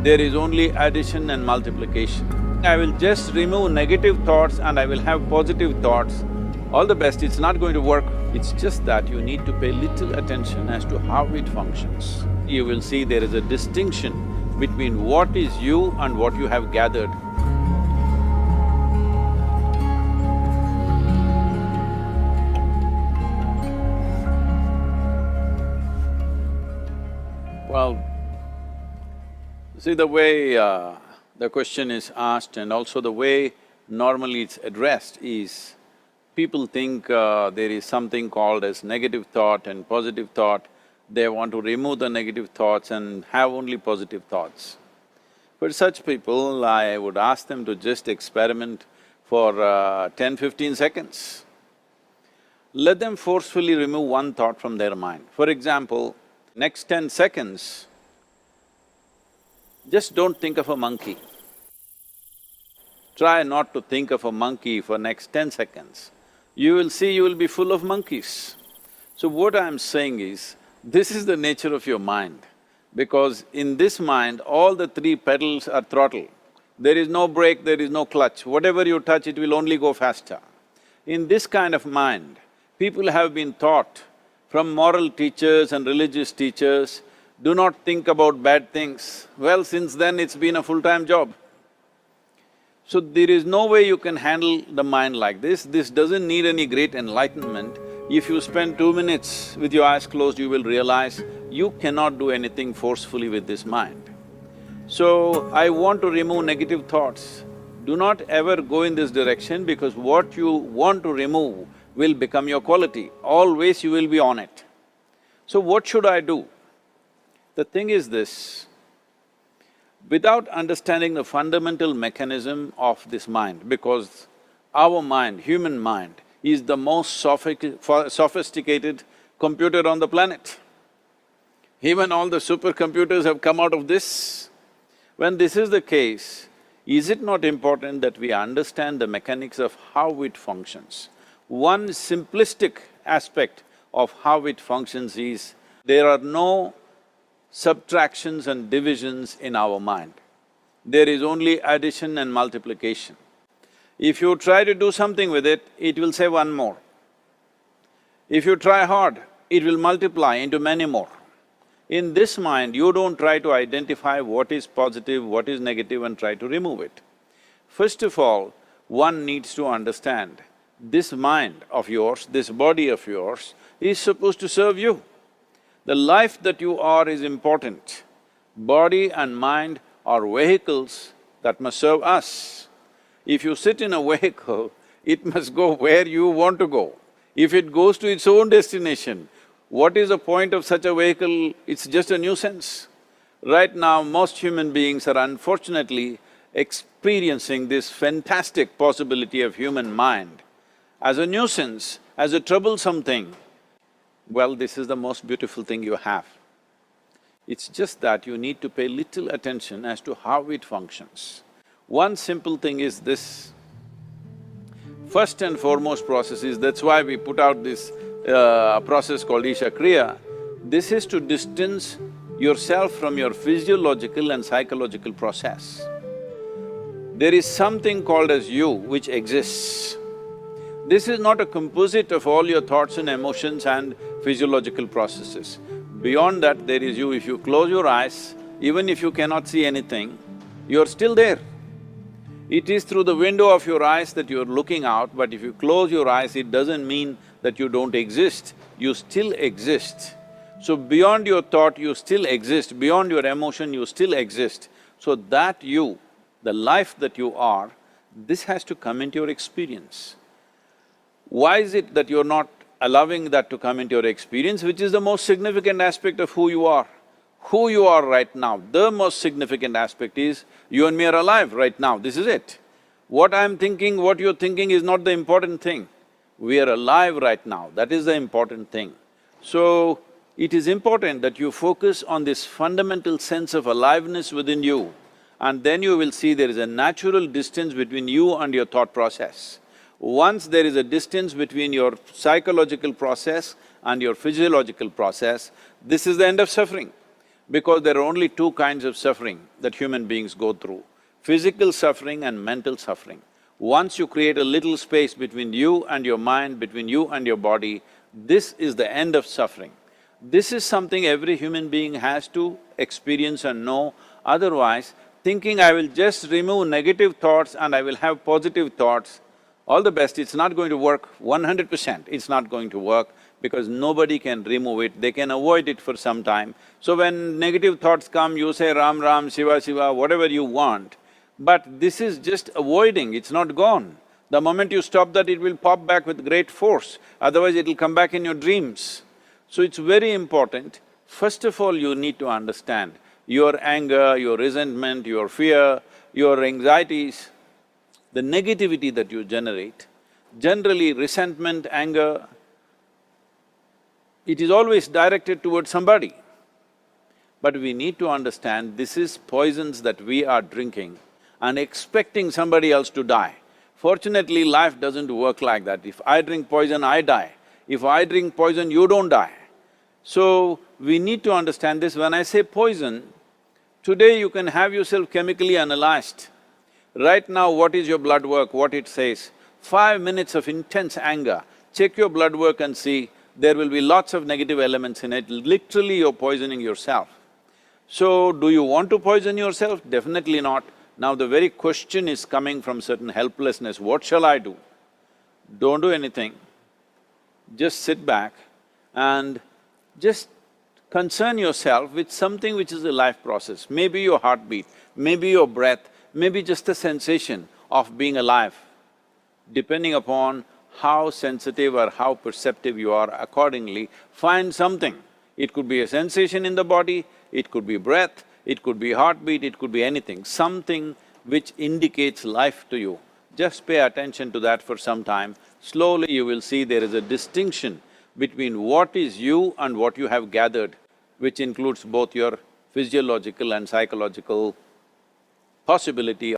There is only addition and multiplication. I will just remove negative thoughts and I will have positive thoughts. All the best, it's not going to work. It's just that you need to pay little attention as to how it functions. You will see there is a distinction between what is you and what you have gathered. Well, see the way the question is asked and also the way normally it's addressed is, people think there is something called as negative thought and positive thought. They want to remove the negative thoughts and have only positive thoughts. For such people, I would ask them to just experiment for 10-15 seconds. Let them forcefully remove one thought from their mind. For example, next 10 seconds, just don't think of a monkey. Try not to think of a monkey for next 10 seconds. You will see you will be full of monkeys. So what I'm saying is, this is the nature of your mind, because in this mind, all the three pedals are throttle. There is no brake, there is no clutch. Whatever you touch, it will only go faster. In this kind of mind, people have been taught from moral teachers and religious teachers, do not think about bad things. Well, since then it's been a full-time job. So there is no way you can handle the mind like this. This doesn't need any great enlightenment. If you spend 2 minutes with your eyes closed, you will realize you cannot do anything forcefully with this mind. So, I want to remove negative thoughts. Do not ever go in this direction, because what you want to remove will become your quality. Always you will be on it. So what should I do? The thing is this, without understanding the fundamental mechanism of this mind, because our mind, human mind, is the most sophisticated computer on the planet. Even all the supercomputers have come out of this. When this is the case, is it not important that we understand the mechanics of how it functions? One simplistic aspect of how it functions is, there are no subtractions and divisions in our mind. There is only addition and multiplication. If you try to do something with it, it will say one more. If you try hard, it will multiply into many more. In this mind, you don't try to identify what is positive, what is negative and try to remove it. First of all, one needs to understand, this mind of yours, this body of yours is supposed to serve you. The life that you are is important. Body and mind are vehicles that must serve us. If you sit in a vehicle, it must go where you want to go. If it goes to its own destination, what is the point of such a vehicle? It's just a nuisance. Right now, most human beings are unfortunately experiencing this fantastic possibility of human mind as a nuisance, as a troublesome thing. Well, this is the most beautiful thing you have. It's just that you need to pay little attention as to how it functions. One simple thing is this. First and foremost process is, that's why we put out this process called Isha Kriya. This is to distance yourself from your physiological and psychological process. There is something called as you which exists. This is not a composite of all your thoughts and emotions and physiological processes. Beyond that, there is you. If you close your eyes, even if you cannot see anything, you're still there. It is through the window of your eyes that you're looking out, but if you close your eyes, it doesn't mean that you don't exist, you still exist. So beyond your thought, you still exist, beyond your emotion, you still exist. So that you, the life that you are, this has to come into your experience. Why is it that you're not allowing that to come into your experience, which is the most significant aspect of who you are? Who you are right now, the most significant aspect is, you and me are alive right now, this is it. What I'm thinking, what you're thinking is not the important thing. We are alive right now, that is the important thing. So, it is important that you focus on this fundamental sense of aliveness within you, and then you will see there is a natural distance between you and your thought process. Once there is a distance between your psychological process and your physiological process, this is the end of suffering. because there are only two kinds of suffering that human beings go through, physical suffering and mental suffering. Once you create a little space between you and your mind, between you and your body, this is the end of suffering. This is something every human being has to experience and know, otherwise thinking I will just remove negative thoughts and I will have positive thoughts, all the best, it's not going to work 100%, it's not going to work because nobody can remove it, they can avoid it for some time. So when negative thoughts come, you say Ram Ram, Shiva Shiva, whatever you want, but this is just avoiding, it's not gone. The moment you stop that, it will pop back with great force, otherwise it'll come back in your dreams. So it's very important, first of all you need to understand your anger, your resentment, your fear, your anxieties, the negativity that you generate. Generally resentment, anger, it is always directed towards somebody. But we need to understand this is poisons that we are drinking and expecting somebody else to die. Fortunately, life doesn't work like that. If I drink poison, I die. If I drink poison, you don't die. So, we need to understand this. When I say poison, today you can have yourself chemically analyzed. Right now, what is your blood work, what it says? 5 minutes of intense anger, check your blood work and see, there will be lots of negative elements in it, literally you're poisoning yourself. So, do you want to poison yourself? Definitely not. Now the very question is coming from certain helplessness, what shall I do? Don't do anything, just sit back and just concern yourself with something which is a life process. Maybe your heartbeat, maybe your breath, maybe just a sensation of being alive. Depending upon how sensitive or how perceptive you are, accordingly, find something. It could be a sensation in the body, it could be breath, it could be heartbeat, it could be anything, something which indicates life to you. Just pay attention to that for some time. Slowly you will see there is a distinction between what is you and what you have gathered, which includes both your physiological and psychological possibility